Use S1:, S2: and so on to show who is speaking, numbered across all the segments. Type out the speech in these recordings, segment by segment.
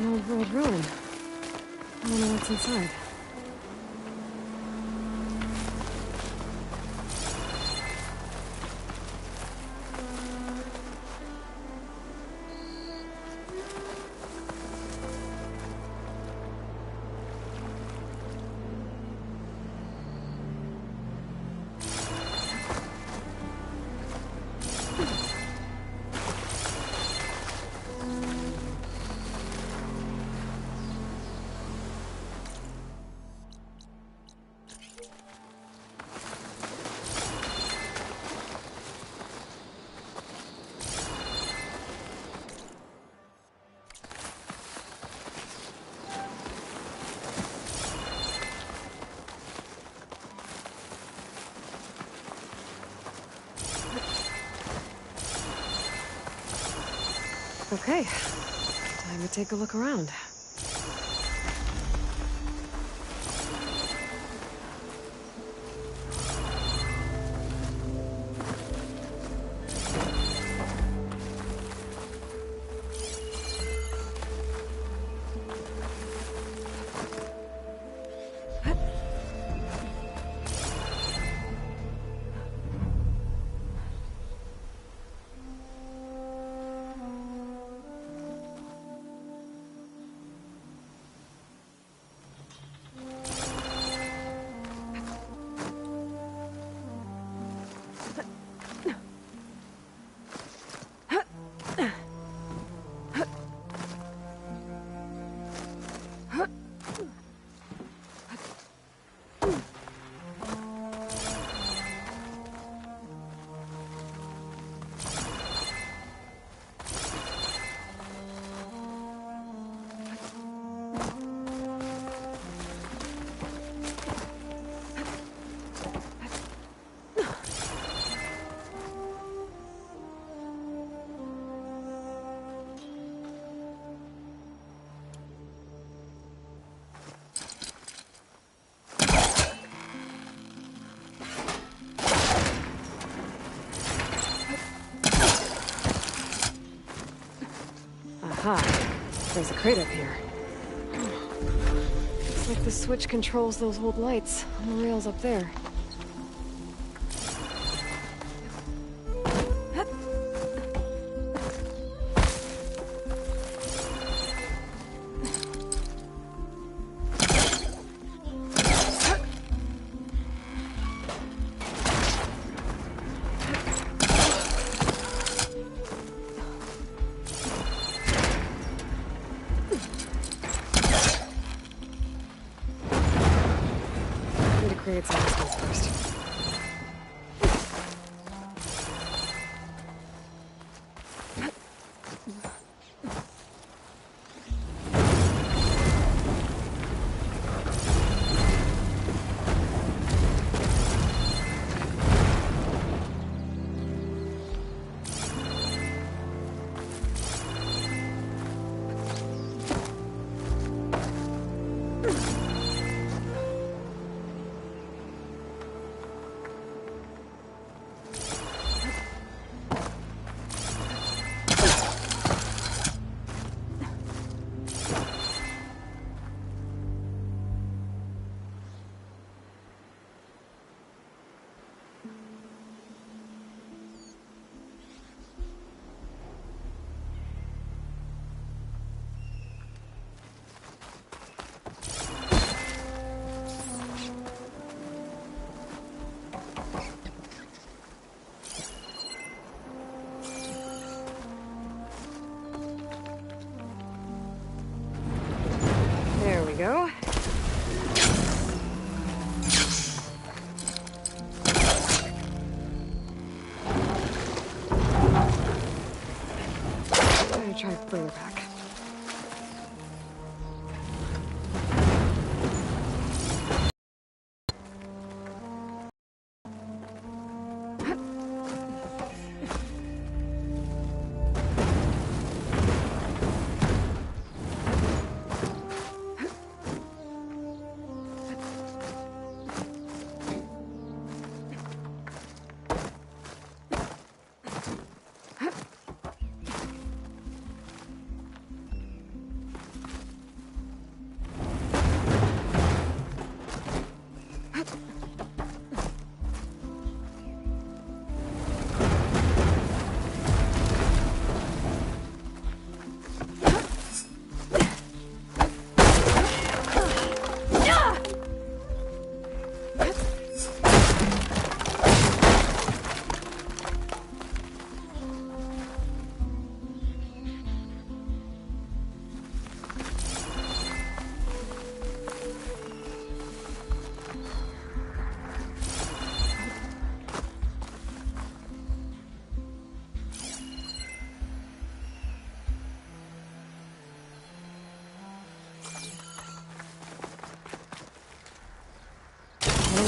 S1: An old world ruin. I wonder what's inside. Okay, time to take a look around. Aha, there's a crate up here. Looks like the switch controls those old lights on the rails up there. Create some space first. There we go. I'm gonna try further back.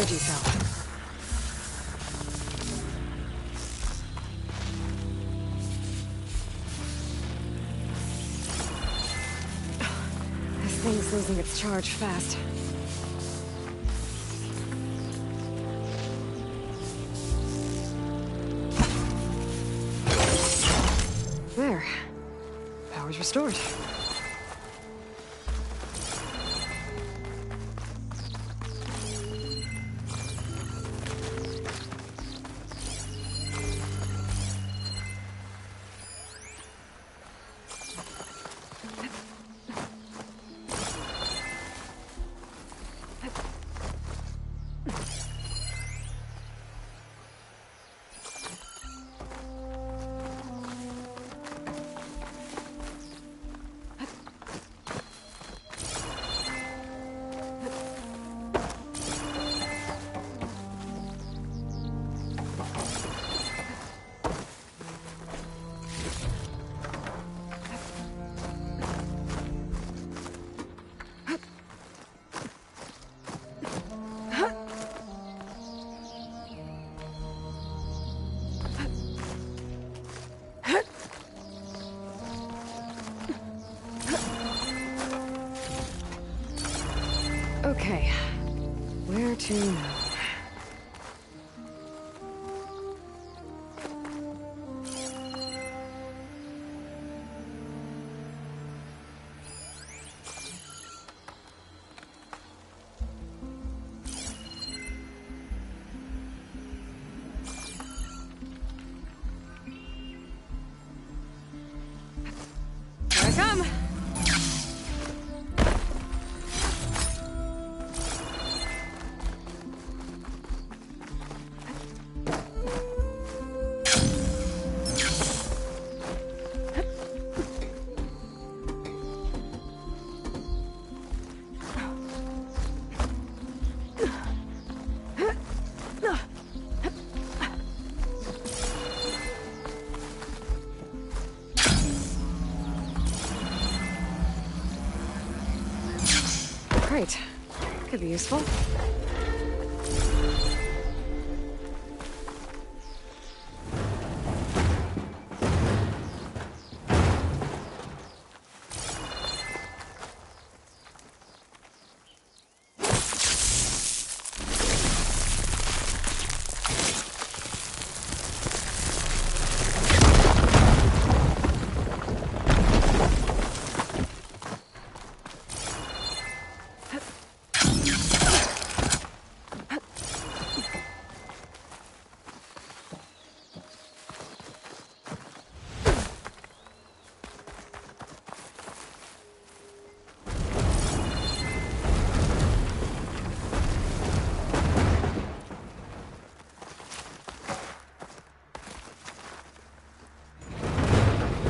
S1: energy cell. This thing's losing its charge fast. There. Power's restored. Okay, where to now? Here I come! Great. Could be useful.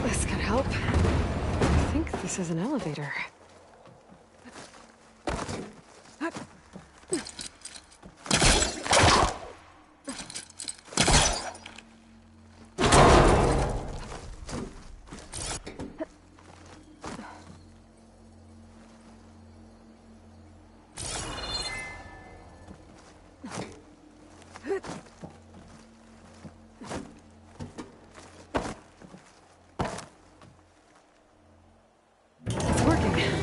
S1: This could help. I think this is an elevator. It's working.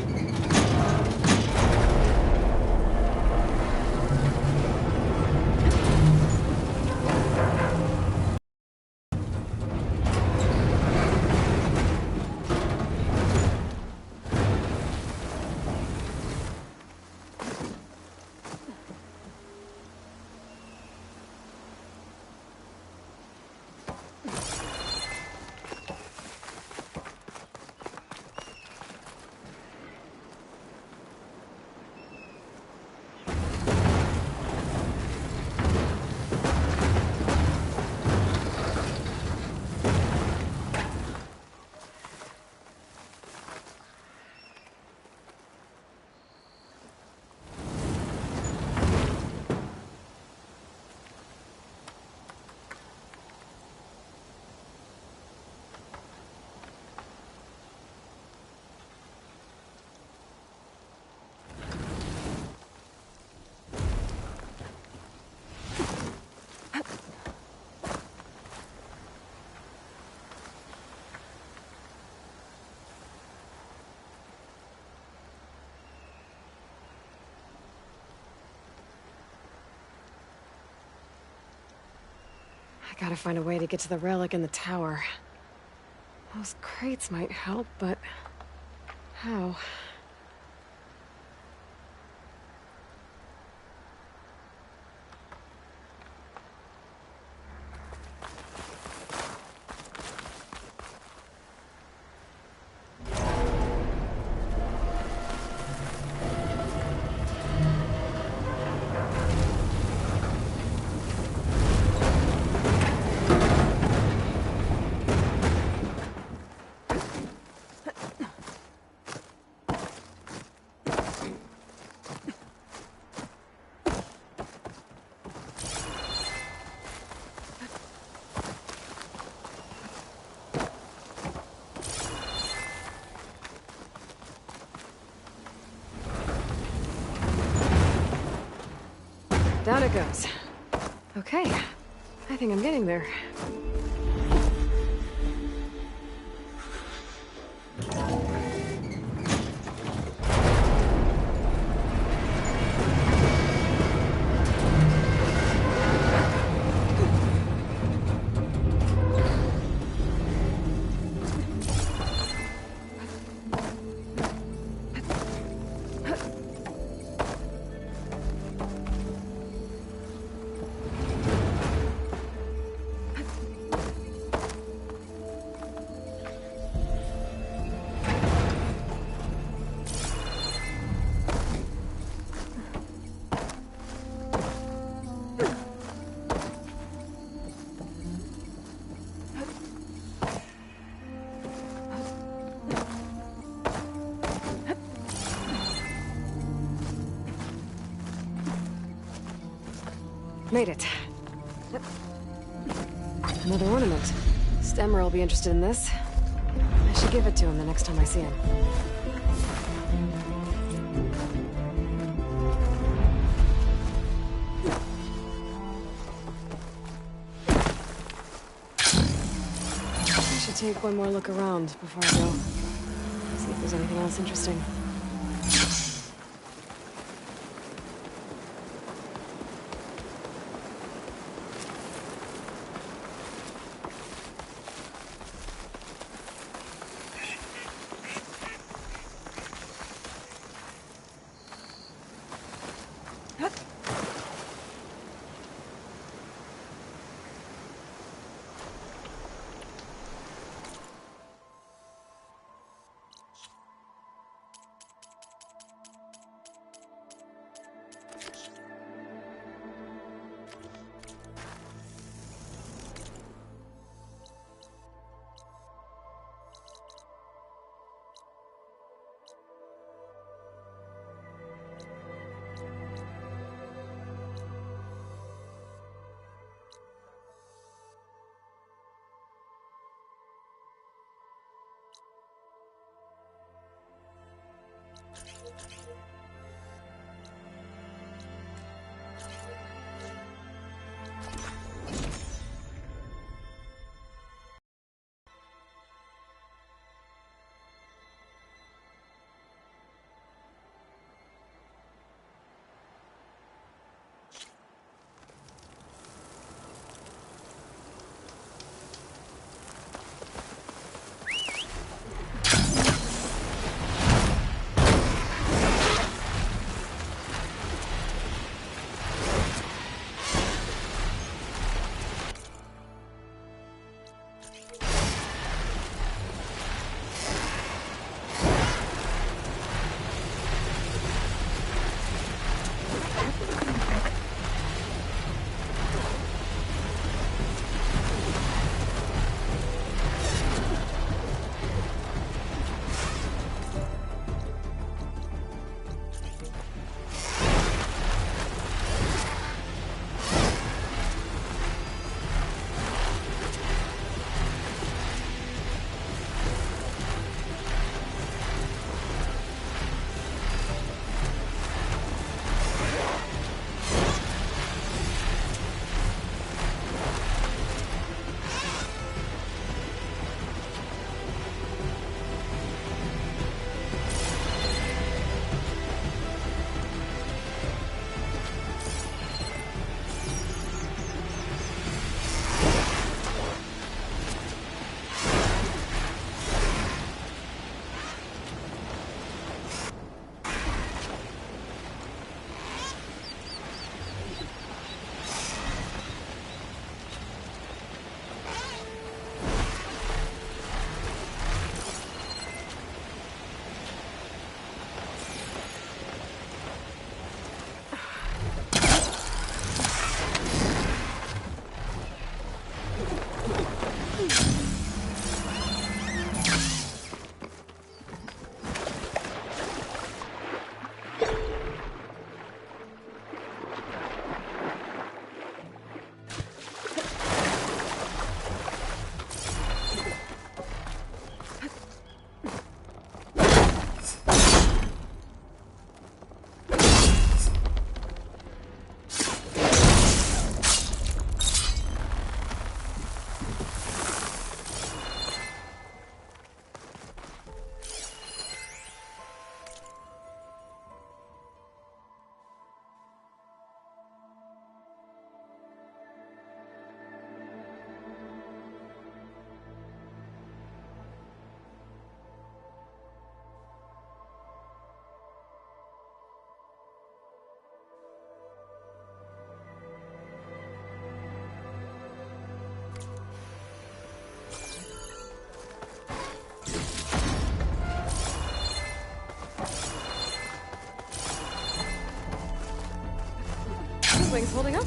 S1: I gotta find a way to get to the relic in the tower. Those crates might help, but... how? Down it goes. Okay, I think I'm getting there. Made it. Another ornament. Stemmer will be interested in this. I should give it to him the next time I see him. I should take one more look around before I go. See if there's anything else interesting. Things holding up?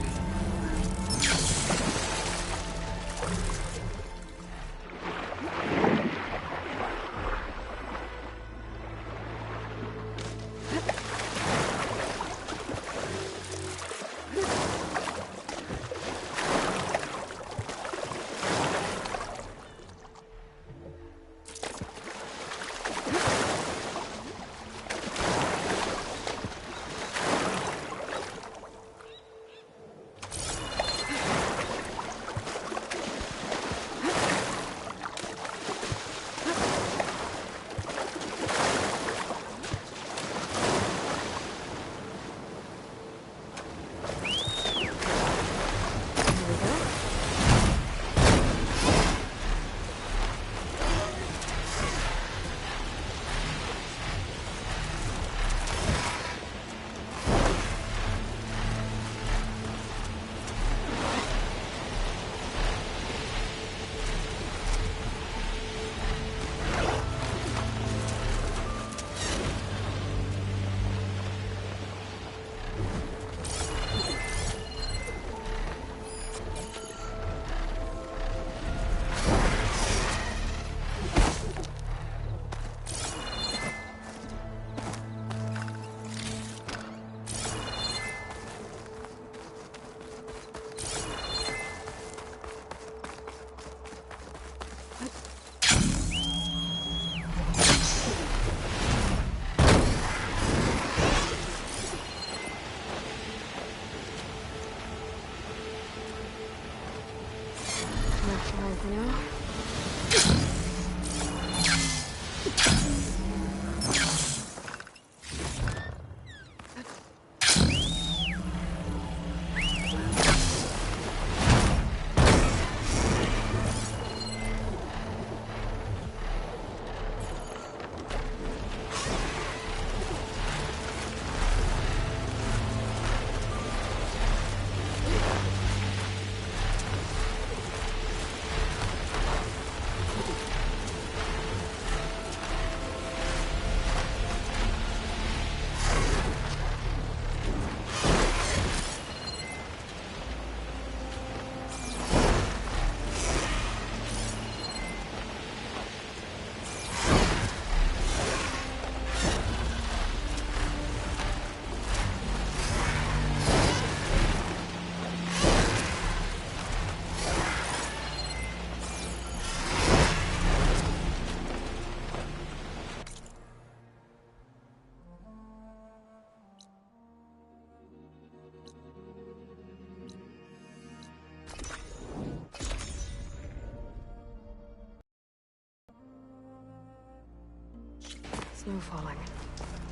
S1: Snow falling.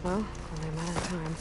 S1: Well, only a matter of time.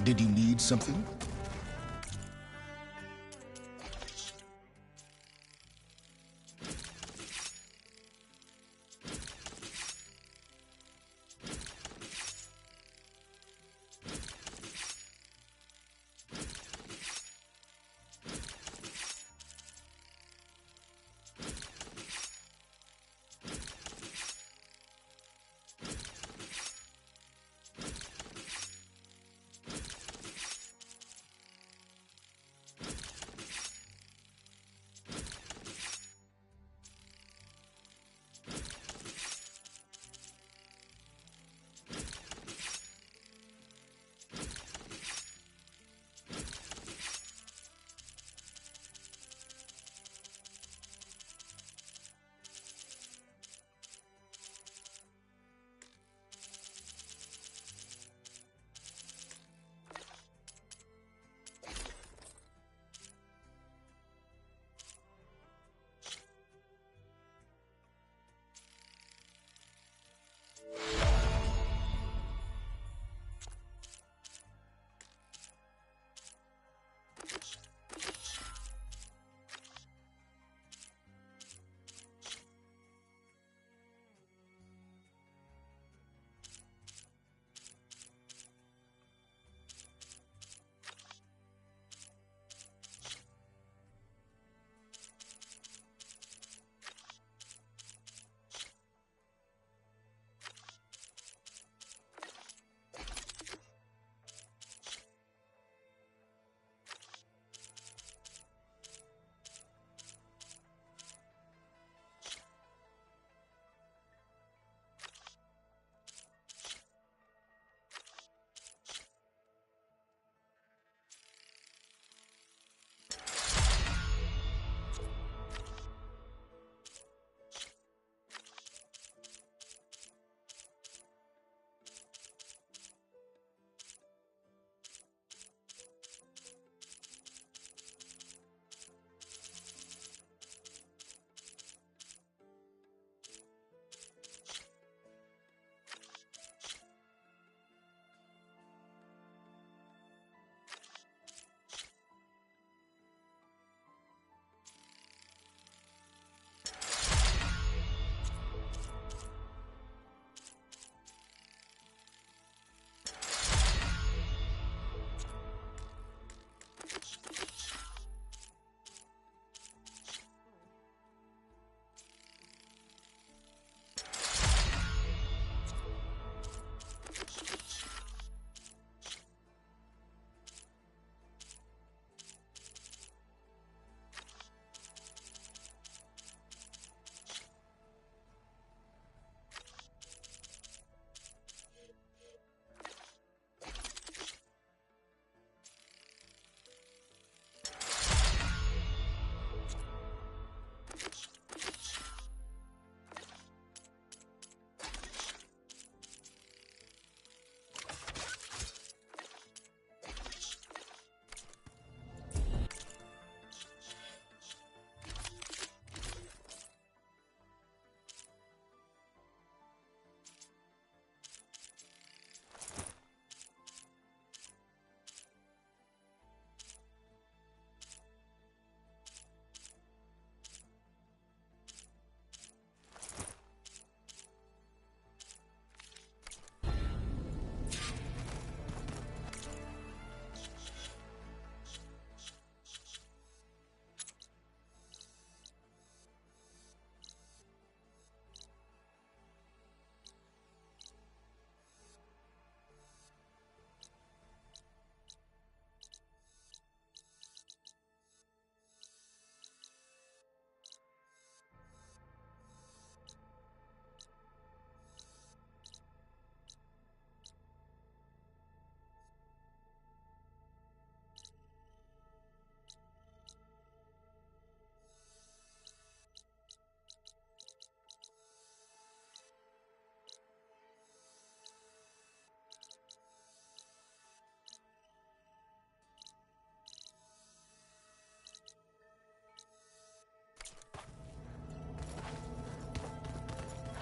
S2: Did you need something?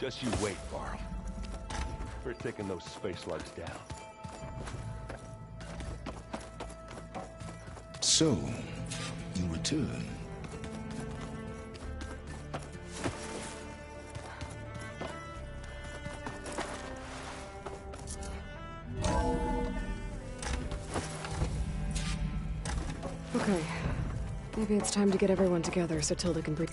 S3: Just you wait, Varl. We're taking those space slugs down.
S2: So, you return.
S1: Okay. Maybe it's time to get everyone together so Tilda can breathe.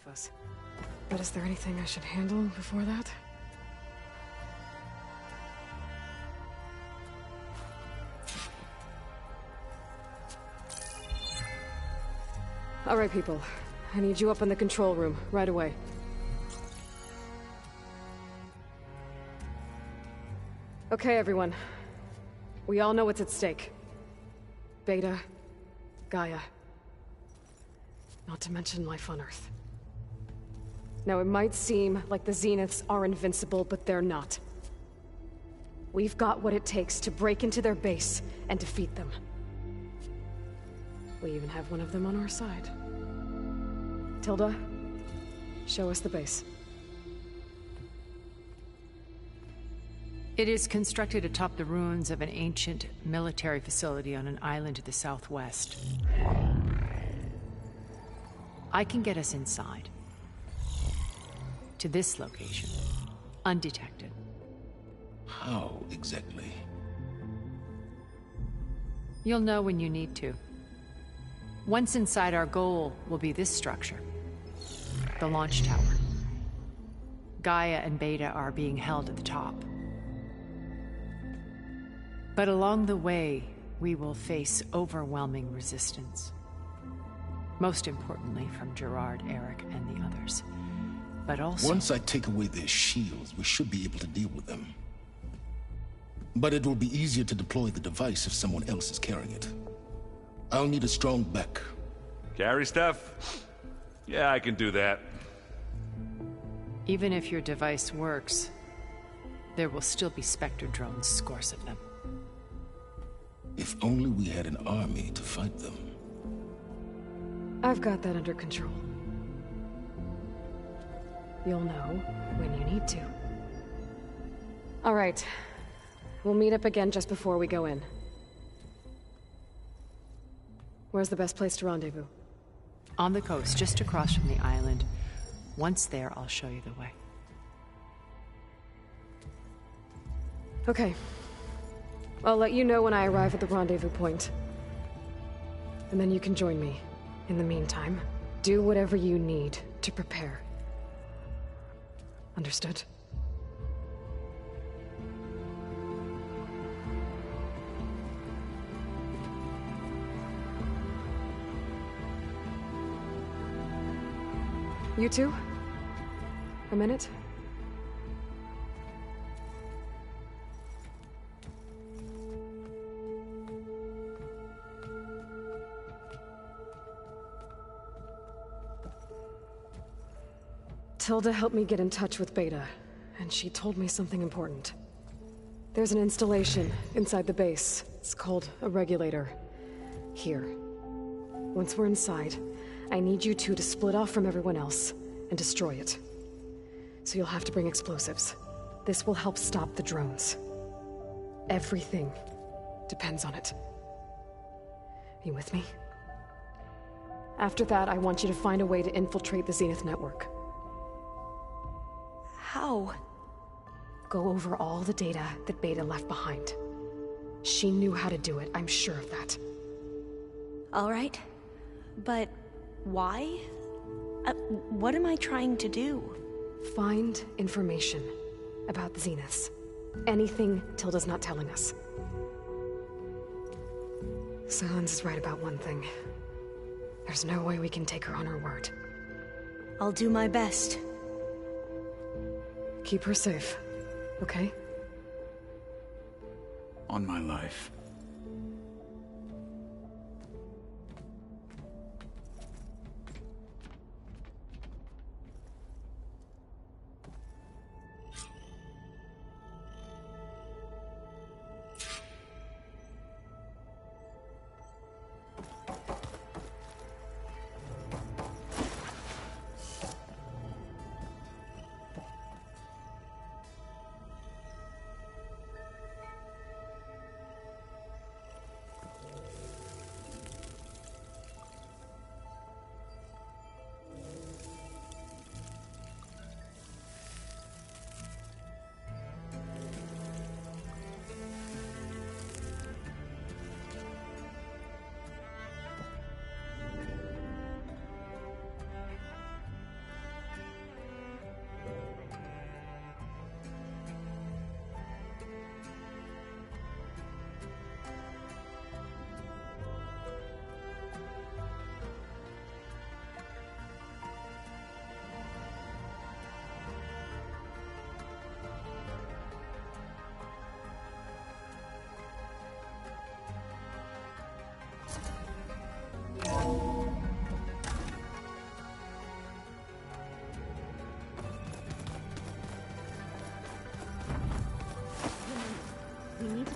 S1: of us. But is there anything I should handle before that? All right, people. I need you up in the control room, right away. Okay, everyone. We all know what's at stake. Beta, Gaia. Not to mention life on Earth. Now, it might seem like the Zeniths are invincible, but they're not. We've got what it takes to break into their base and defeat them. We even have one of them on our side. Tilda, show us the base.
S4: It is constructed atop the ruins of an ancient military facility on an island to the southwest. I can get us inside. To this location. Undetected.
S2: How exactly?
S4: You'll know when you need to. Once inside, our goal will be this structure. The launch tower. Gaia and Beta are being held at the top. But along the way, we will face overwhelming resistance. Most importantly, from Gerard, Eric, and the others. But also...
S2: Once I take away their shields, we should be able to deal with them. But it will be easier to deploy the device if someone else is carrying it. I'll need a strong back.
S3: Carry stuff? Yeah, I can do that.
S4: Even if your device works, there will still be Spectre drones, scores of them.
S2: If only we had an army to fight them.
S1: I've got that under control. You'll know when you need to. All right. We'll meet up again just before we go in. Where's the best place to rendezvous?
S4: On the coast, just across from the island. Once there, I'll show you the way.
S1: Okay. I'll let you know when I arrive at the rendezvous point. And then you can join me. In the meantime, do whatever you need to prepare. Understood? You two? A minute? Tilda helped me get in touch with Beta, and she told me something important. There's an installation inside the base. It's called a regulator. Here. Once we're inside, I need you two to split off from everyone else and destroy it. So you'll have to bring explosives. This will help stop the drones. Everything depends on it. Are you with me? After that, I want you to find a way to infiltrate the Zenith network.
S5: How?
S1: Go over all the data that Beta left behind. She knew how to do it, I'm sure of that.
S5: All right. But why? What am I trying to do?
S1: Find information about the Zeniths. Anything Tilda's not telling us. Sans is right about one thing. There's no way we can take her on her word.
S5: I'll do my best.
S1: Keep her safe, okay?
S6: On my life.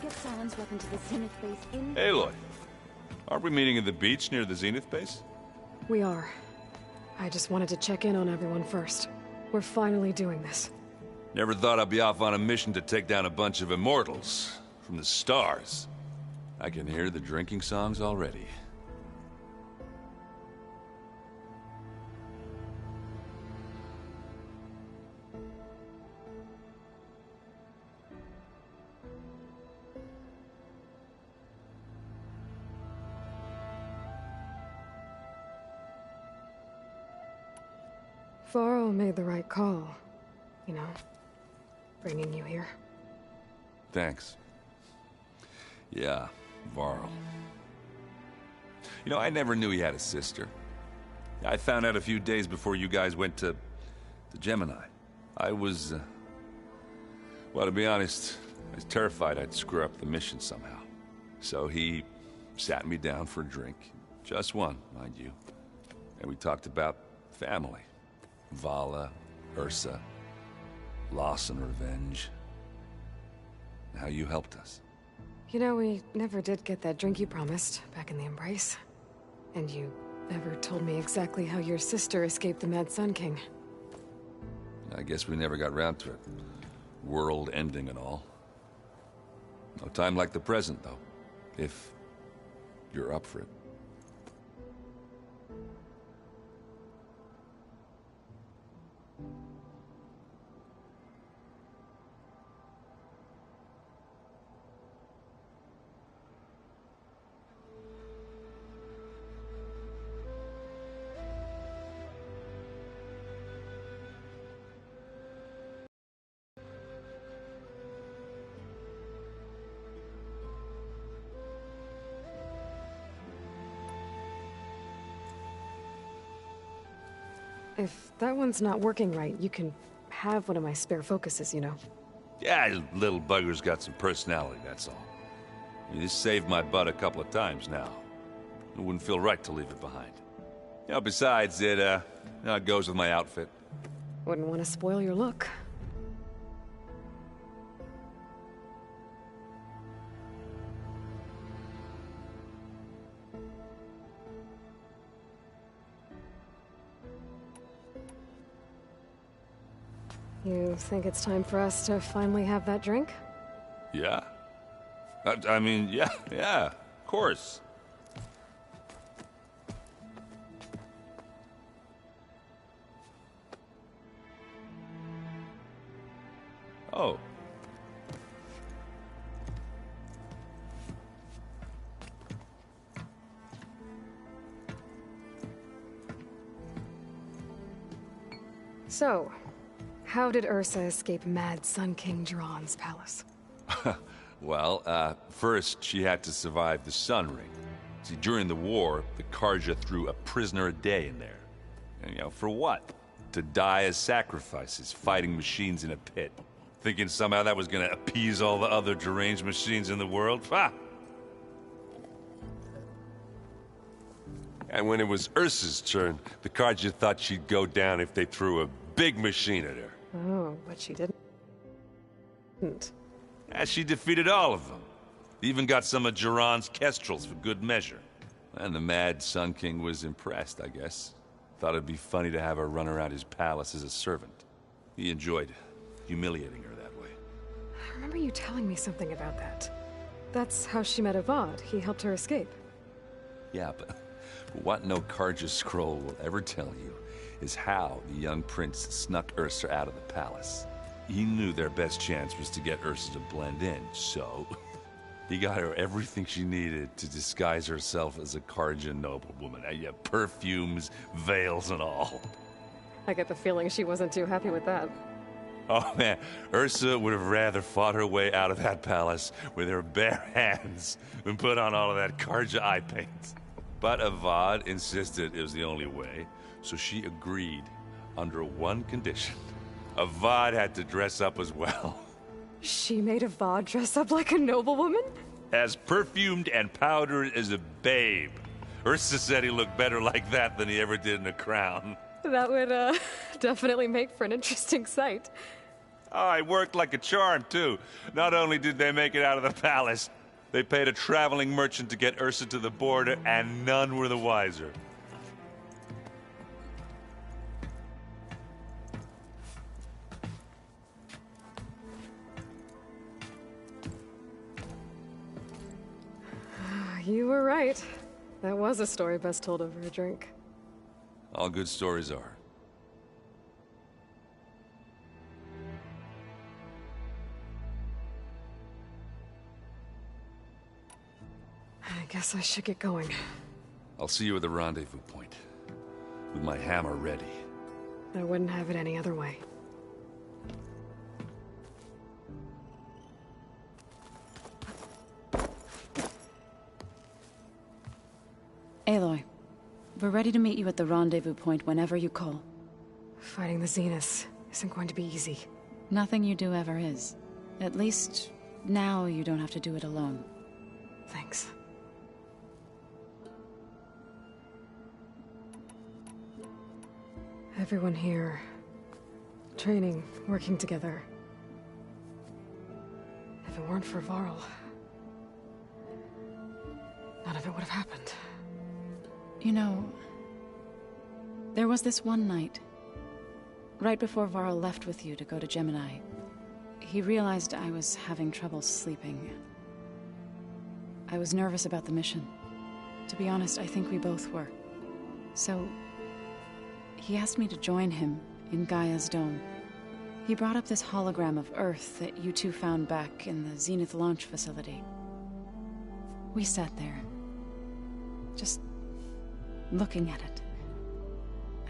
S6: get Sylens weapon to the Zenith base in...
S7: Aloy, aren't we meeting at the beach near the Zenith base?
S1: We are. I just wanted to check in on everyone first. We're finally doing this.
S7: Never thought I'd be off on a mission to take down a bunch of immortals from the stars. I can hear the drinking songs already.
S1: Varl made the right call. You know, bringing you here.
S7: Thanks. Yeah, Varl. You know, I never knew he had a sister. I found out a few days before you guys went to Gemini. I was, well, to be honest, I was terrified I'd screw up the mission somehow. So he sat me down for a drink. Just one, mind you. And we talked about family. Vala, Ursa, loss and revenge. How you helped us.
S1: You know, we never did get that drink you promised back in the Embrace. And you never told me exactly how your sister escaped the Mad Sun King.
S7: I guess we never got round to it. World ending and all. No time like the present, though. If you're up for it.
S1: If that one's not working right, you can have one of my spare focuses, you know.
S7: Yeah, little bugger's got some personality, that's all. This saved my butt a couple of times now. It wouldn't feel right to leave it behind. You know, besides, it goes with my outfit.
S1: Wouldn't want to spoil your look. You think it's time for us to finally have that drink?
S7: Yeah? I mean, yeah, of course. Oh.
S1: So, how did Ursa escape Mad Sun King Jiran's palace?
S7: Well, first she had to survive the Sun Ring. See, during the war, the Carja threw a prisoner a day in there. And, you know, for what? To die as sacrifices, fighting machines in a pit. Thinking somehow that was gonna appease all the other deranged machines in the world? Ha! And when it was Ursa's turn, the Carja thought she'd go down if they threw a big machine at her.
S1: Oh, but she didn't.
S7: And she defeated all of them. Even got some of Jiran's kestrels for good measure. And the Mad Sun King was impressed, I guess. Thought it'd be funny to have her run around his palace as a servant. He enjoyed humiliating her that way.
S1: I remember you telling me something about that. That's how she met Avad. He helped her escape.
S7: Yeah, but what no Carja scroll will ever tell you is how the young prince snuck Ursa out of the palace. He knew their best chance was to get Ursa to blend in, so he got her everything she needed to disguise herself as a Carja noblewoman. Yeah, perfumes, veils, and all.
S1: I get the feeling she wasn't too happy with that.
S7: Oh man, Ursa would have rather fought her way out of that palace with her bare hands than put on all of that Carja eye paint. But Avad insisted it was the only way, so she agreed under one condition. Avad had to dress up as well.
S1: She made Avad dress up like a noblewoman?
S7: As perfumed and powdered as a babe. Ursa said he looked better like that than he ever did in a crown.
S1: That would, definitely make for an interesting sight.
S7: Oh, it worked like a charm, too. Not only did they make it out of the palace, they paid a traveling merchant to get Ursa to the border, and none were the wiser.
S1: You were right. That was a story best told over a drink.
S7: All good stories are.
S1: I guess I should get going.
S7: I'll see you at the rendezvous point, with my hammer ready.
S1: I wouldn't have it any other way.
S8: Aloy, we're ready to meet you at the rendezvous point whenever you call.
S1: Fighting the Zeniths isn't going to be easy.
S8: Nothing you do ever is. At least, now you don't have to do it alone.
S1: Thanks. Everyone here, training, working together. If it weren't for Varl, none of it would have happened.
S8: You know, there was this one night, right before Varl left with you to go to Gemini. He realized I was having trouble sleeping. I was nervous about the mission. To be honest, I think we both were. So, he asked me to join him in Gaia's dome. He brought up this hologram of Earth that you two found back in the Zenith launch facility. We sat there, just looking at it.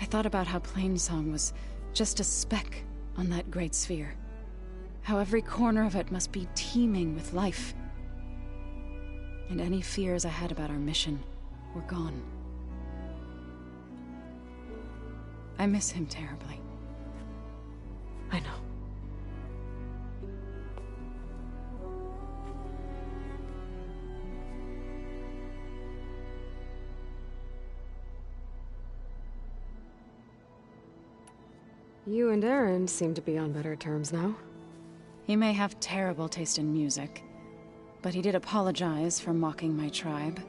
S8: I thought about how Plainsong was just a speck on that great sphere. How every corner of it must be teeming with life. And any fears I had about our mission were gone. I miss him terribly.
S1: I know. You and Aaron seem to be on better terms now.
S8: He may have terrible taste in music, but he did apologize for mocking my tribe.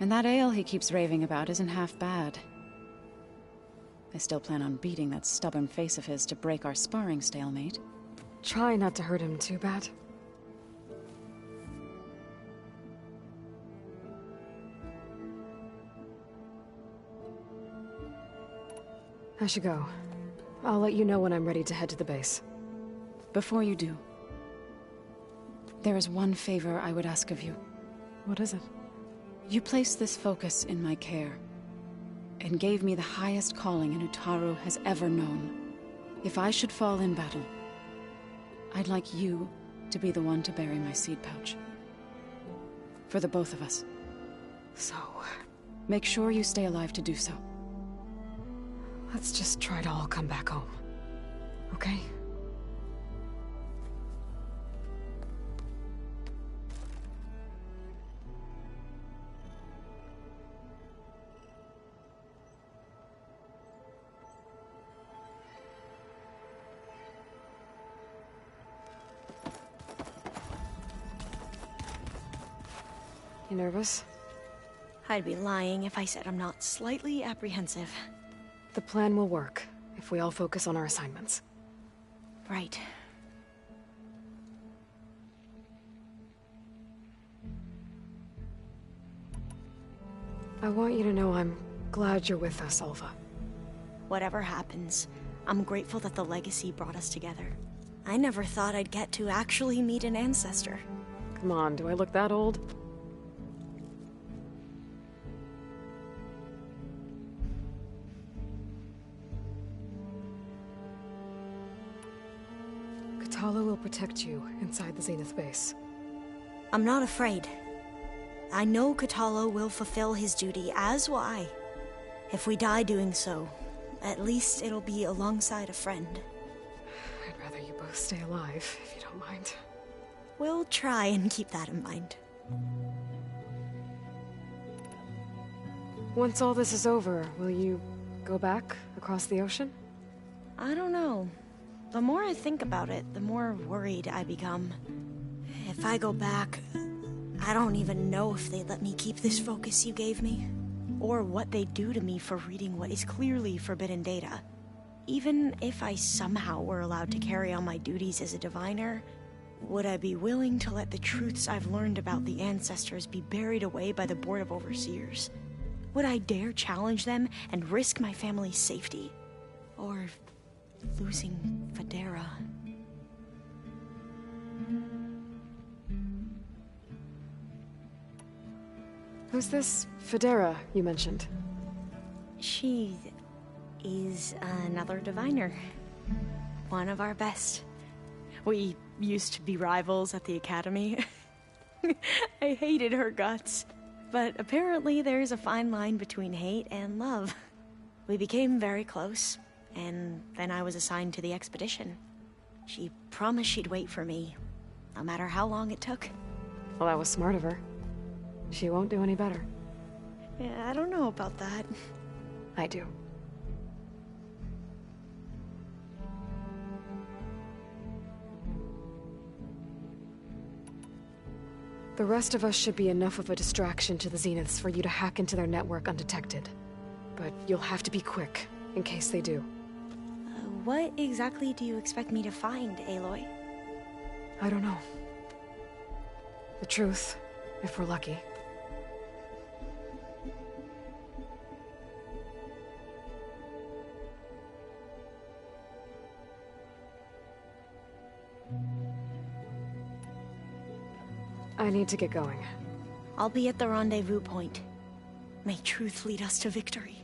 S8: And that ale he keeps raving about isn't half bad. I still plan on beating that stubborn face of his to break our sparring stalemate.
S1: Try not to hurt him too bad. I should go. I'll let you know when I'm ready to head to the base.
S8: Before you do, there is one favor I would ask of you.
S1: What is it?
S8: You placed this focus in my care, and gave me the highest calling an Utaru has ever known. If I should fall in battle, I'd like you to be the one to bury my seed pouch. For the both of us.
S1: So,
S8: make sure you stay alive to do so.
S1: let's just try to all come back home. Okay? You nervous?
S5: I'd be lying if I said I'm not slightly apprehensive.
S1: The plan will work, if we all focus on our assignments.
S5: Right.
S1: I want you to know I'm glad you're with us, Alva.
S5: Whatever happens, I'm grateful that the Legacy brought us together. I never thought I'd get to actually meet an ancestor.
S1: Come on, do I look that old? Kotallo will protect you inside the Zenith base.
S5: I'm not afraid. I know Kotallo will fulfill his duty, as will I. If we die doing so, at least it'll be alongside a friend.
S1: I'd rather you both stay alive, if you don't mind.
S5: We'll try and keep that in mind.
S1: Once all this is over, will you go back across the ocean?
S5: I don't know. the more I think about it, the more worried I become. If I go back, I don't even know if they'd let me keep this focus you gave me, or what they'd do to me for reading what is clearly forbidden data. Even if I somehow were allowed to carry on my duties as a diviner, would I be willing to let the truths I've learned about the ancestors be buried away by the Board of Overseers? Would I dare challenge them and risk my family's safety? Or losing Federa?
S1: Who's this Federa you mentioned?
S5: She is another diviner. One of our best. We used to be rivals at the academy. I hated her guts. But apparently there's a fine line between hate and love. We became very close, and then I was assigned to the expedition. She promised she'd wait for me, no matter how long it took.
S1: Well, that was smart of her. She won't do any better.
S5: Yeah, I don't know about that.
S1: I do. The rest of us should be enough of a distraction to the Zeniths for you to hack into their network undetected. But you'll have to be quick, in case they do.
S5: What exactly do you expect me to find, Aloy?
S1: I don't know. The truth, if we're lucky. I need to get going.
S5: I'll be at the rendezvous point. May truth lead us to victory.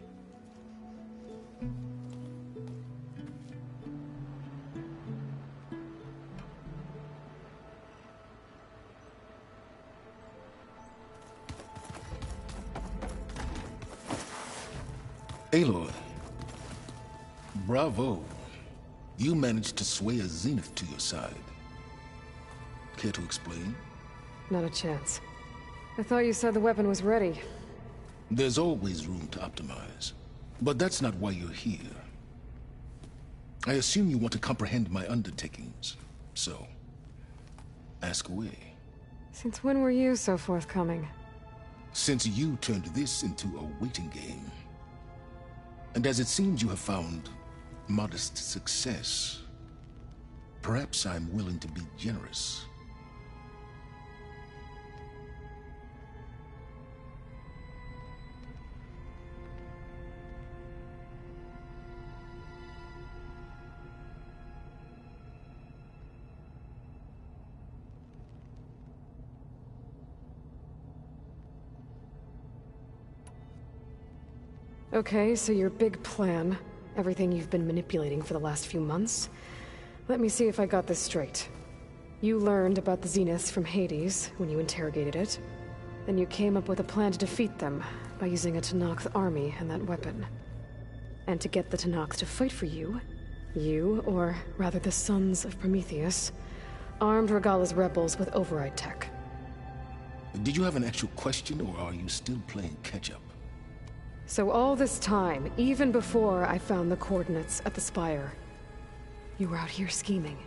S2: Aloy. Bravo. You managed to sway a Zenith to your side. Care to explain?
S1: Not a chance. I thought you said the weapon was ready.
S2: There's always room to optimize. But that's not why you're here. I assume you want to comprehend my undertakings. So, ask away.
S1: Since when were you so forthcoming?
S2: Since you turned this into a waiting game. And as it seems you have found modest success, perhaps I'm willing to be generous.
S1: Okay, so your big plan, everything you've been manipulating for the last few months. Let me see if I got this straight. You learned about the Zeniths from Hades when you interrogated it. Then you came up with a plan to defeat them by using a Tenakth army and that weapon. And to get the Tenakth to fight for you, or rather the Sons of Prometheus, armed Regalla's rebels with override tech.
S2: Did you have an actual question, or are you still playing catch-up?
S1: So all this time, even before I found the coordinates at the Spire, you were out here scheming.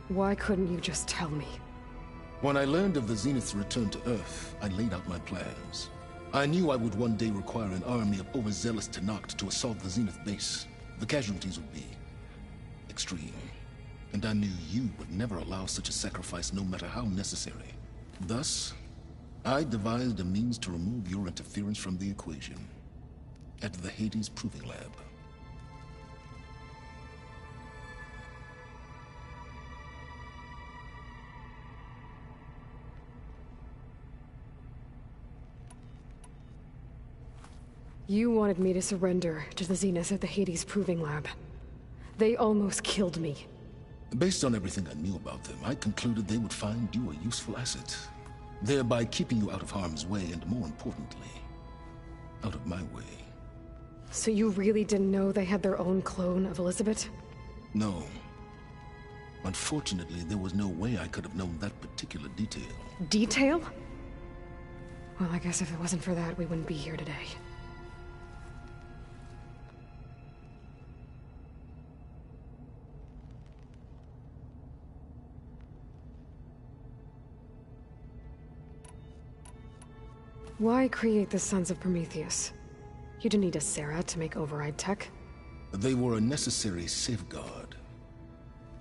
S1: Why couldn't you just tell me?
S2: When I learned of the Zenith's return to Earth, I laid out my plans. I knew I would one day require an army of overzealous Tenakth to assault the Zenith base. The casualties would be extreme. And I knew you would never allow such a sacrifice, no matter how necessary. Thus, I devised a means to remove your interference from the equation. At the Hades Proving Lab.
S1: You wanted me to surrender to the Zeniths at the Hades Proving Lab. They almost killed me.
S2: Based on everything I knew about them, I concluded they would find you a useful asset, thereby keeping you out of harm's way and, more importantly, out of my way.
S1: So you really didn't know they had their own clone of Elizabeth?
S2: No. Unfortunately, there was no way I could have known that particular detail.
S1: Detail? Well, I guess if it wasn't for that, we wouldn't be here today. Why create the Sons of Prometheus? You didn't need a Sarah to make override tech.
S2: They were a necessary safeguard.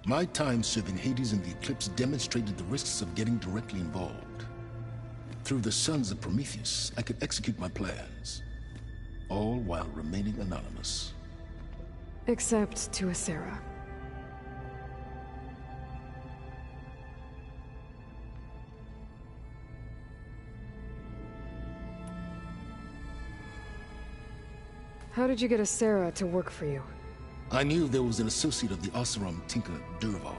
S2: My time serving Hades in the Eclipse demonstrated the risks of getting directly involved. Through the Sons of Prometheus, I could execute my plans, all while remaining anonymous.
S1: Except to a Sarah. How did you get a Sarah to work for you?
S2: I knew there was an associate of the Oseram tinker, Dervahl,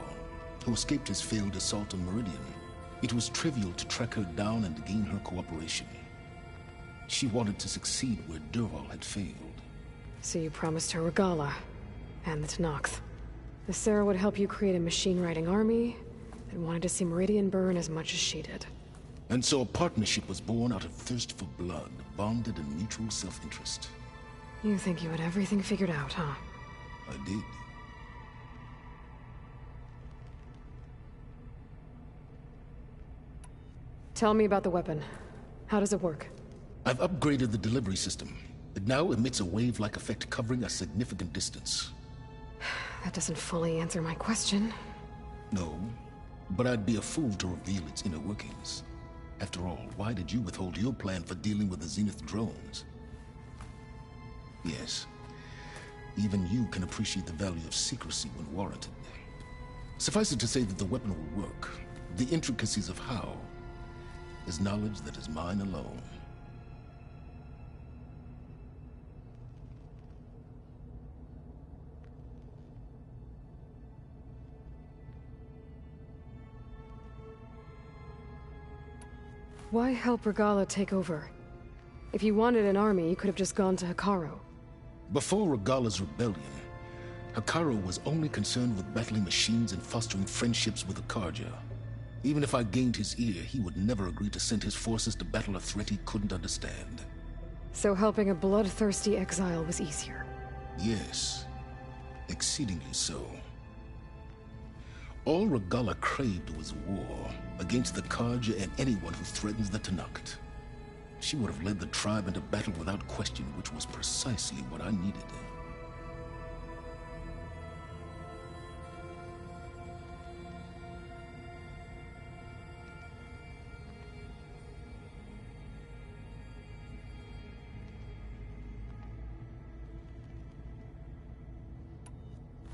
S2: who escaped his failed assault on Meridian. It was trivial to track her down and gain her cooperation. She wanted to succeed where Dervahl had failed.
S1: So you promised her Regalla, and the Tenakth. The Sarah would help you create a machine-riding army that wanted to see Meridian burn as much as she did.
S2: And so a partnership was born out of thirst for blood, bonded in mutual self-interest.
S1: You think you had everything figured out, huh?
S2: I did.
S1: Tell me about the weapon. How does it work?
S2: I've upgraded the delivery system. It now emits a wave-like effect covering a significant distance.
S1: That doesn't fully answer my question.
S2: No, but I'd be a fool to reveal its inner workings. After all, why did you withhold your plan for dealing with the Zenith drones? Yes, even you can appreciate the value of secrecy when warranted. Suffice it to say that the weapon will work. The intricacies of how is knowledge that is mine alone.
S1: Why help Regalla take over? If you wanted an army, you could have just gone to Hekarro.
S2: Before Regalla's rebellion, Hekarro was only concerned with battling machines and fostering friendships with Akarja. Even if I gained his ear, he would never agree to send his forces to battle a threat he couldn't understand.
S1: So helping a bloodthirsty exile was easier?
S2: Yes, exceedingly so. All Regalla craved was war, against the Karja and anyone who threatens the Tenakth. She would have led the tribe into battle without question, which was precisely what I needed.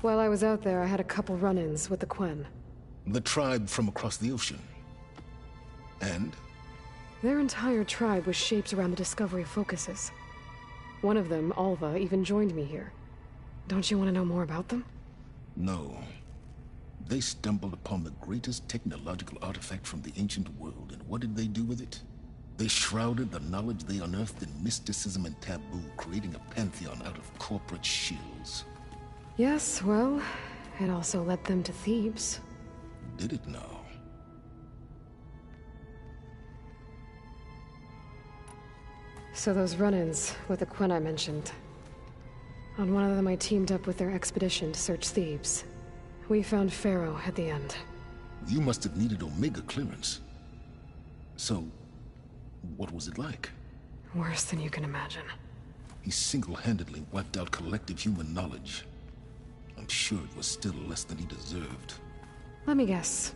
S1: While I was out there, I had a couple run-ins with the Quen.
S2: The tribe from across the ocean. And?
S1: Their entire tribe was shaped around the discovery of focuses. One of them, Alva, even joined me here. Don't you want to know more about them?
S2: No. They stumbled upon the greatest technological artifact from the ancient world, and what did they do with it? They shrouded the knowledge they unearthed in mysticism and taboo, creating a pantheon out of corporate shills.
S1: Yes, well, it also led them to Thebes.
S2: Did it now?
S1: So those run-ins with the Quen I mentioned. On one of them I teamed up with their expedition to search Thebes. We found Pharaoh at the end.
S2: You must have needed Omega clearance. So, what was it like?
S1: Worse than you can imagine.
S2: He single-handedly wiped out collective human knowledge. I'm sure it was still less than he deserved.
S1: Let me guess.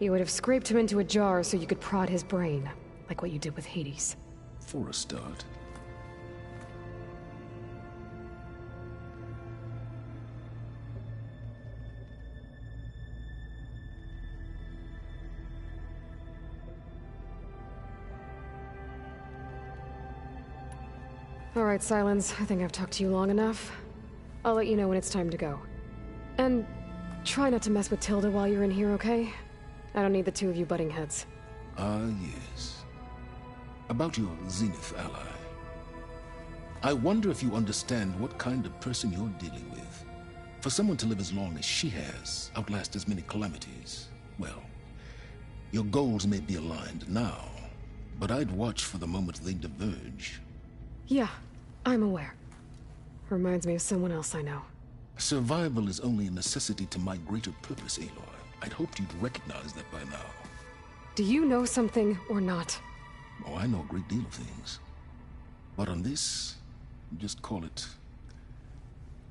S1: You would have scraped him into a jar so you could prod his brain, like what you did with Hades.
S2: For a start.
S1: All right, Silence. I think I've talked to you long enough. I'll let you know when it's time to go. And try not to mess with Tilda while you're in here, okay? I don't need the two of you butting heads.
S2: Ah, yes. About your Zenith ally. I wonder if you understand what kind of person you're dealing with. For someone to live as long as she has, outlast as many calamities, well, your goals may be aligned now, but I'd watch for the moment they diverge.
S1: Yeah, I'm aware. Reminds me of someone else I know.
S2: Survival is only a necessity to my greater purpose, Aloy. I'd hoped you'd recognize that by now.
S1: Do you know something or not?
S2: Oh, I know a great deal of things. But on this, just call it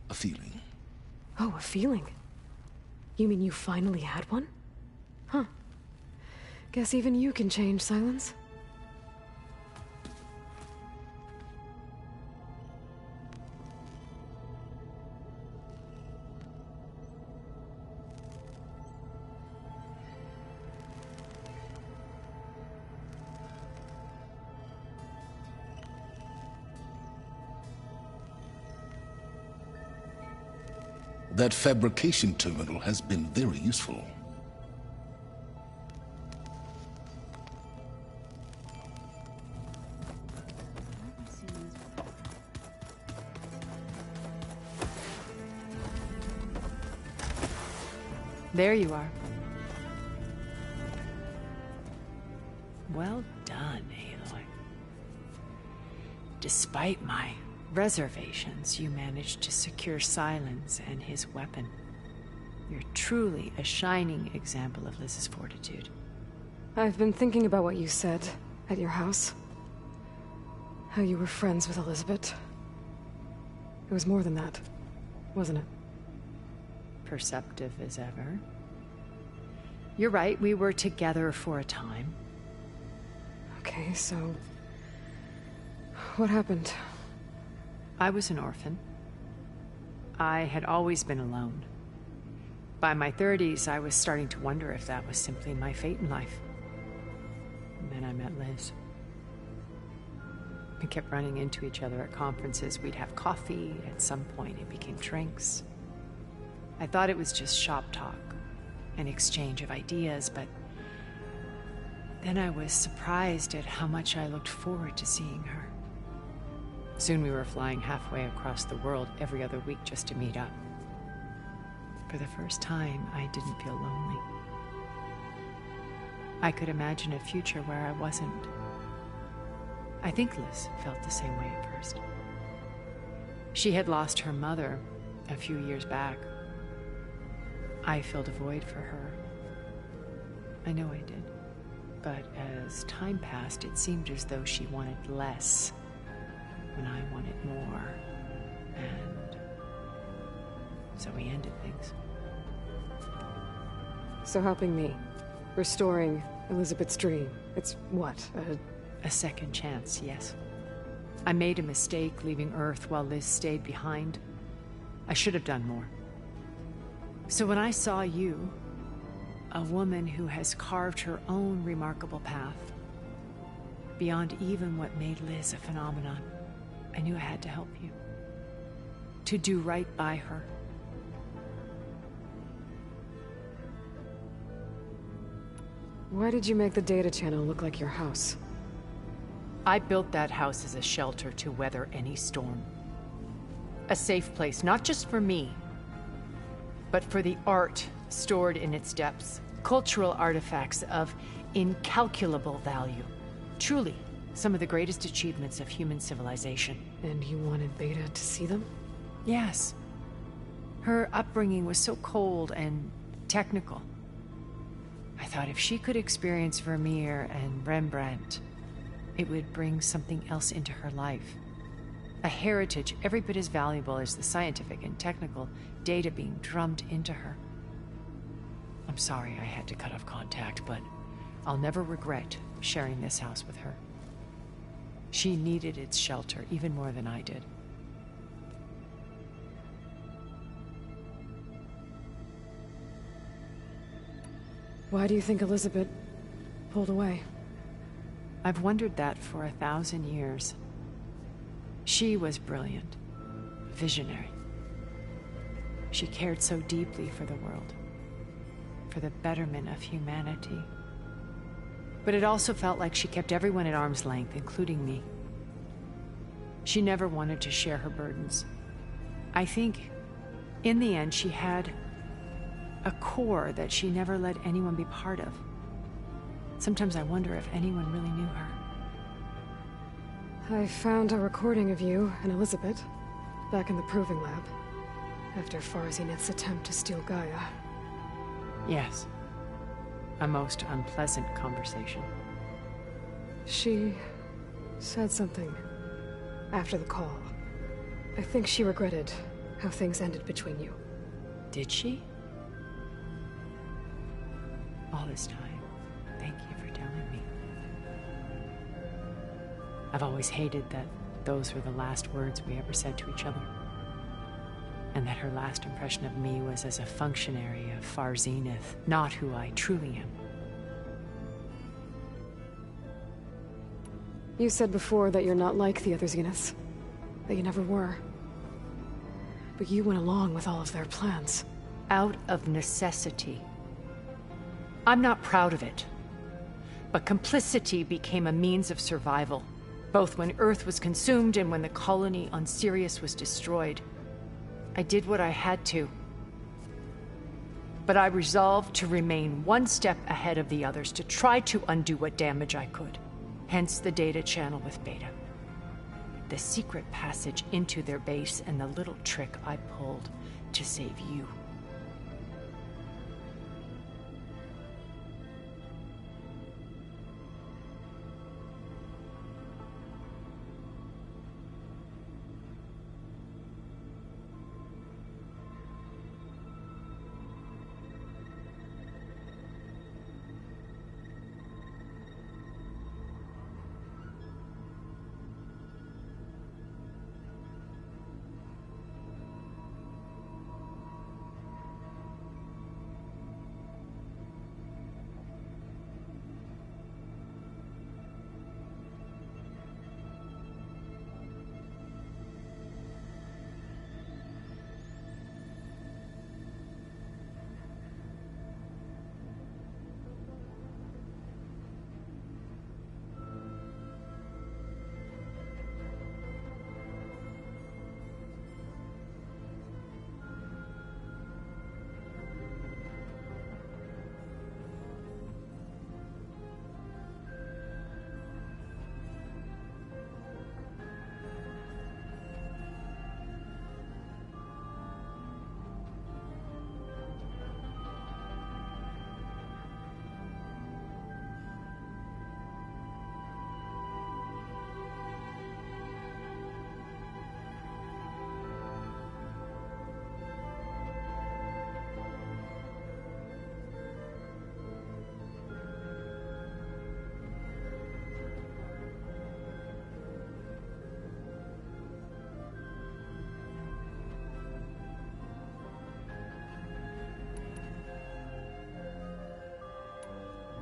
S2: a feeling.
S1: Oh, a feeling? You mean you finally had one? Huh. Guess even you can change, Silence.
S2: That fabrication terminal has been very useful.
S4: There you are. Well done, Aloy. Despite my reservations, you managed to secure Silence and his weapon. You're truly a shining example of Liz's fortitude.
S1: I've been thinking about what you said at your house. How you were friends with Elizabeth. It was more than that, wasn't it?
S4: Perceptive as ever. You're right, we were together for a time.
S1: Okay, so... what happened?
S4: I was an orphan. I had always been alone. By my 30s, I was starting to wonder if that was simply my fate in life. And then I met Liz. We kept running into each other at conferences. We'd have coffee. At some point, it became drinks. I thought it was just shop talk, an exchange of ideas, but then I was surprised at how much I looked forward to seeing her. Soon we were flying halfway across the world every other week just to meet up. For the first time, I didn't feel lonely. I could imagine a future where I wasn't. I think Liz felt the same way at first. She had lost her mother a few years back. I filled a void for her. I know I did. But as time passed, it seemed as though she wanted less when I wanted more. And so we ended things.
S1: So helping me, restoring Elizabeth's dream, it's what,
S4: a second chance, yes. I made a mistake leaving Earth while Liz stayed behind. I should have done more. So when I saw you, a woman who has carved her own remarkable path, beyond even what made Liz a phenomenon, I knew I had to help you. To do right by her.
S1: Why did you make the data channel look like your house?
S4: I built that house as a shelter to weather any storm. A safe place, not just for me, but for the art stored in its depths. Cultural artifacts of incalculable value. Truly, some of the greatest achievements of human civilization.
S1: And you wanted Beta to see them?
S4: Yes. Her upbringing was so cold and technical. I thought if she could experience Vermeer and Rembrandt, it would bring something else into her life. A heritage every bit as valuable as the scientific and technical data being drummed into her. I'm sorry I had to cut off contact, but I'll never regret sharing this house with her. She needed its shelter even more than I did.
S1: Why do you think Elizabeth pulled away?
S4: I've wondered that for 1,000 years. She was brilliant, visionary. She cared so deeply for the world, for the betterment of humanity. But it also felt like she kept everyone at arm's length, including me. She never wanted to share her burdens. I think, in the end, she had a core that she never let anyone be part of. Sometimes I wonder if anyone really knew her.
S1: I found a recording of you and Elizabeth back in the Proving Lab after Farzineth's attempt to steal Gaia.
S4: Yes. A most unpleasant conversation.
S1: She said something after the call. I think she regretted how things ended between you.
S4: Did she? All this time, thank you for telling me. I've always hated that those were the last words we ever said to each other. And that her last impression of me was as a functionary of Far Zenith, not who I truly am.
S1: You said before that you're not like the other Zeniths. That you never were. But you went along with all of their plans.
S4: Out of necessity. I'm not proud of it. But complicity became a means of survival, both when Earth was consumed and when the colony on Sirius was destroyed. I did what I had to. But I resolved to remain one step ahead of the others, to try to undo what damage I could. Hence the data channel with Beta. The secret passage into their base and the little trick I pulled to save you.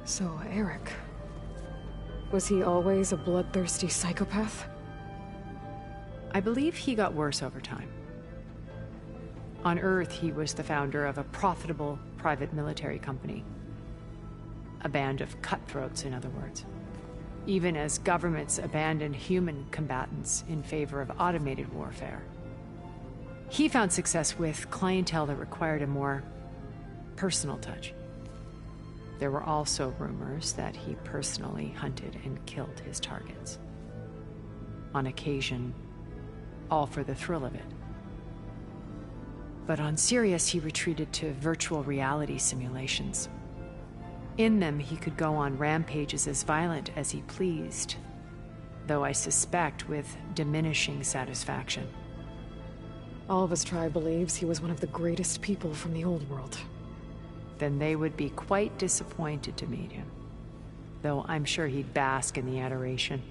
S1: So, Eric... was he always a bloodthirsty psychopath?
S4: I believe he got worse over time. On Earth, he was the founder of a profitable private military company. A band of cutthroats, in other words. Even as governments abandoned human combatants in favor of automated warfare. He found success with clientele that required a more personal touch. There were also rumors that he personally hunted and killed his targets. On occasion, all for the thrill of it. But on Sirius, he retreated to virtual reality simulations. In them, he could go on rampages as violent as he pleased, though I suspect with diminishing satisfaction.
S1: All of his tribe believes he was one of the greatest people from the old world.
S4: Then they would be quite disappointed to meet him, though I'm sure he'd bask in the adoration.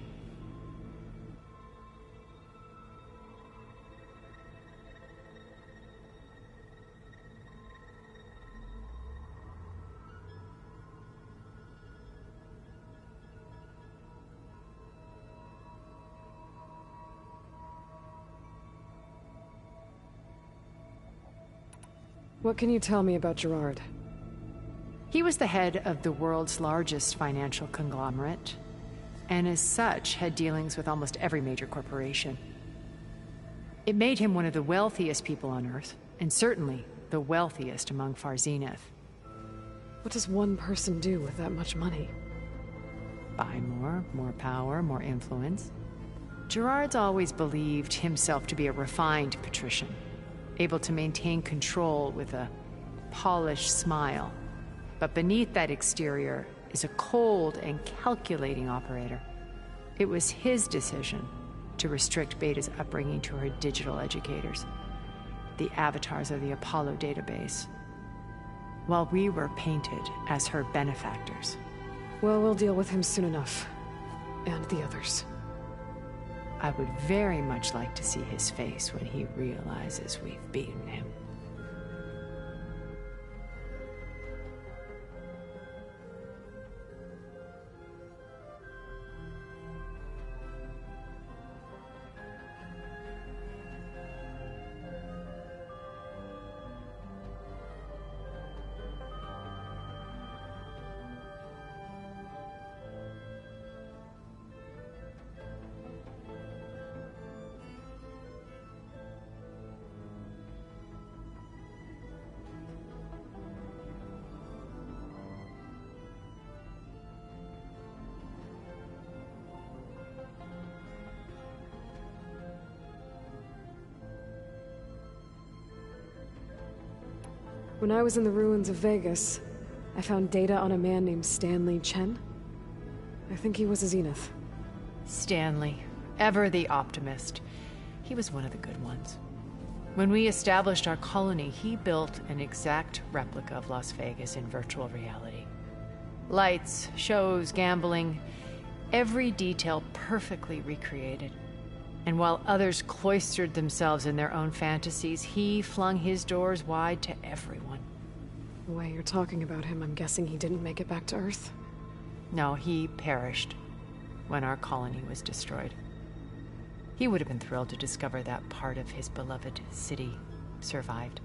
S1: What can you tell me about Gerard?
S4: He was the head of the world's largest financial conglomerate, and as such had dealings with almost every major corporation. It made him one of the wealthiest people on Earth, and certainly the wealthiest among Far Zenith.
S1: What does one person do with that much money?
S4: Buy more power, more influence. Gerard's always believed himself to be a refined patrician, able to maintain control with a polished smile. But beneath that exterior is a cold and calculating operator. It was his decision to restrict Beta's upbringing to her digital educators, the avatars of the Apollo database, while we were painted as her benefactors.
S1: Well, we'll deal with him soon enough. And the others.
S4: I would very much like to see his face when he realizes we've beaten him.
S1: When I was in the ruins of Vegas, I found data on a man named Stanley Chen. I think he was a Zenith.
S4: Stanley, ever the optimist. He was one of the good ones. When we established our colony, he built an exact replica of Las Vegas in virtual reality. Lights, shows, gambling, every detail perfectly recreated. And while others cloistered themselves in their own fantasies, he flung his doors wide to everyone.
S1: The way you're talking about him, I'm guessing he didn't make it back to Earth?
S4: No, he perished when our colony was destroyed. He would have been thrilled to discover that part of his beloved city survived.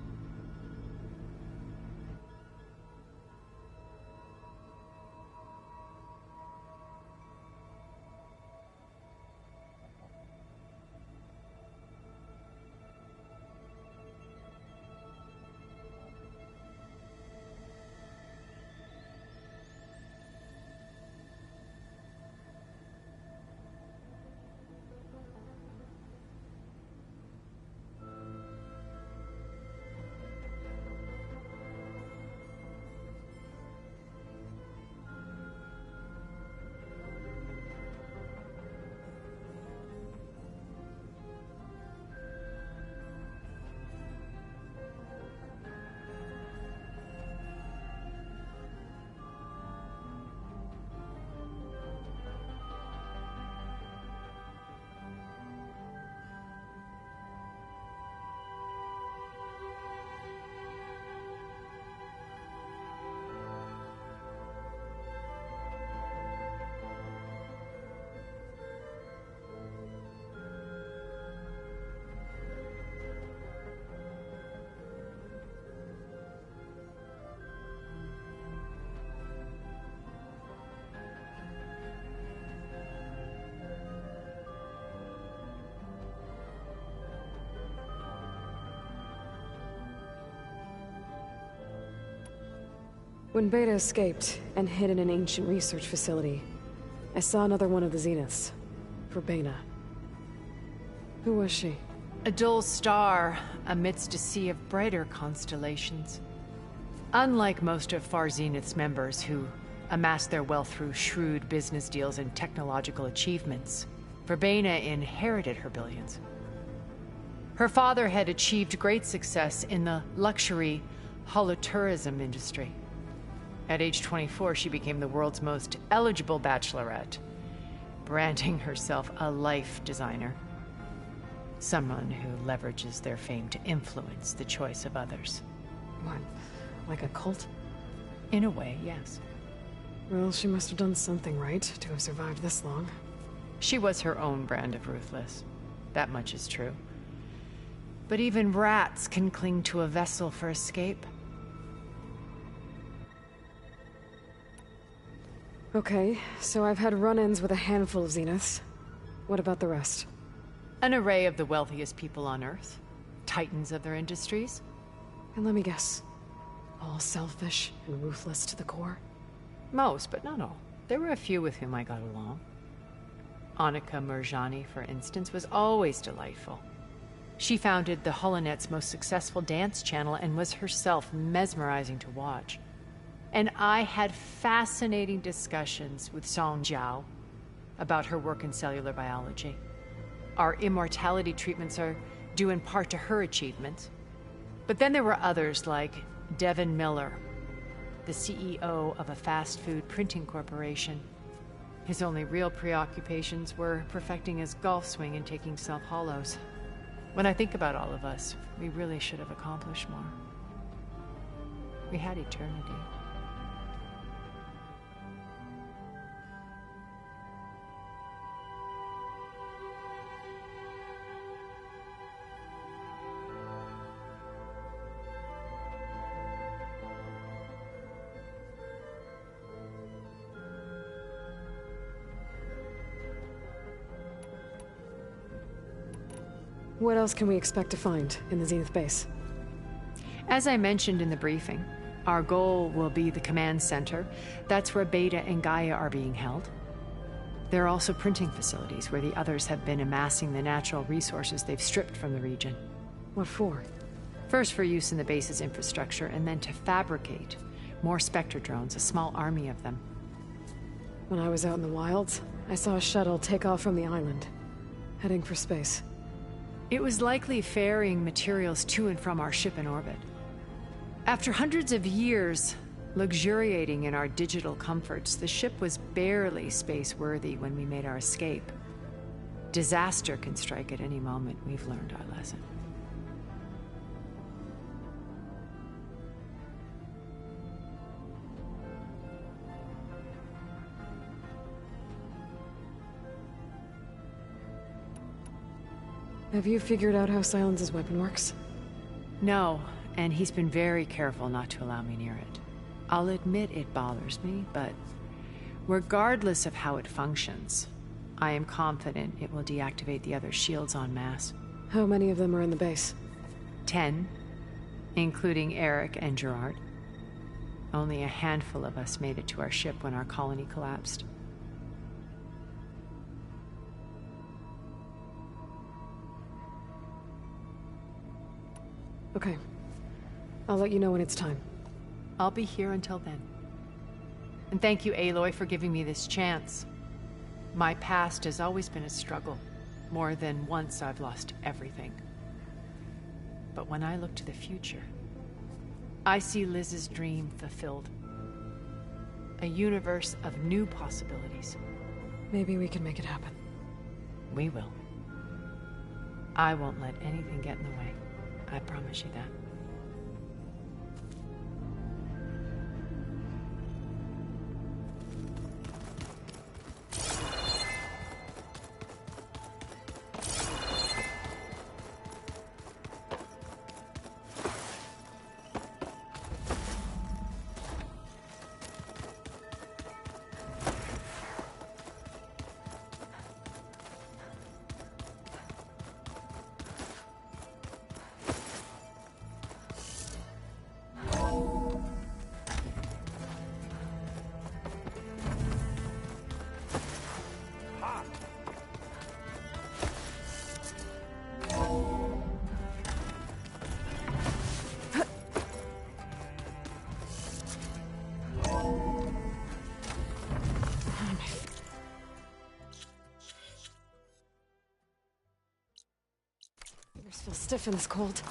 S1: When Beta escaped and hid in an ancient research facility, I saw another one of the Zeniths, Verbena. Who was she?
S4: A dull star amidst a sea of brighter constellations. Unlike most of Far Zenith's members who amassed their wealth through shrewd business deals and technological achievements, Verbena inherited her billions. Her father had achieved great success in the luxury holotourism industry. At age 24, she became the world's most eligible bachelorette, branding herself a life designer. Someone who leverages their fame to influence the choice of others.
S1: What, like a cult?
S4: In a way, yes.
S1: Well, she must have done something right to have survived this long.
S4: She was her own brand of ruthless. That much is true. But even rats can cling to a vessel for escape.
S1: Okay, so I've had run-ins with a handful of Zeniths. What about the rest?
S4: An array of the wealthiest people on Earth. Titans of their industries.
S1: And let me guess. All selfish and ruthless to the core?
S4: Most, but not all. There were a few with whom I got along. Annika Murjani, for instance, was always delightful. She founded the Holonet's most successful dance channel and was herself mesmerizing to watch. And I had fascinating discussions with Song Jiao, about her work in cellular biology. Our immortality treatments are due in part to her achievements. But then there were others like Devin Miller, the CEO of a fast food printing corporation. His only real preoccupations were perfecting his golf swing and taking self-hollows. When I think about all of us, we really should have accomplished more. We had eternity.
S1: What else can we expect to find in the Zenith base?
S4: As I mentioned in the briefing, our goal will be the command center. That's where Beta and Gaia are being held. There are also printing facilities where the others have been amassing the natural resources they've stripped from the region.
S1: What for?
S4: First for use in the base's infrastructure, and then to fabricate more Spectre drones, a small army of them.
S1: When I was out in the wilds, I saw a shuttle take off from the island, heading for space.
S4: It was likely ferrying materials to and from our ship in orbit. After hundreds of years luxuriating in our digital comforts, the ship was barely space-worthy when we made our escape. Disaster can strike at any moment. We've learned our lesson.
S1: Have you figured out how Silence's weapon works?
S4: No, and he's been very careful not to allow me near it. I'll admit it bothers me, but regardless of how it functions, I am confident it will deactivate the other shields en masse.
S1: How many of them are in the base?
S4: 10, including Eric and Gerard. Only a handful of us made it to our ship when our colony collapsed.
S1: Okay. I'll let you know when it's time.
S4: I'll be here until then. And thank you, Aloy, for giving me this chance. My past has always been a struggle. More than once I've lost everything. But when I look to the future, I see Liz's dream fulfilled. A universe of new possibilities.
S1: Maybe we can make it happen.
S4: We will. I won't let anything get in the way. I promise you that.
S1: Fingers feel stiff in this cold.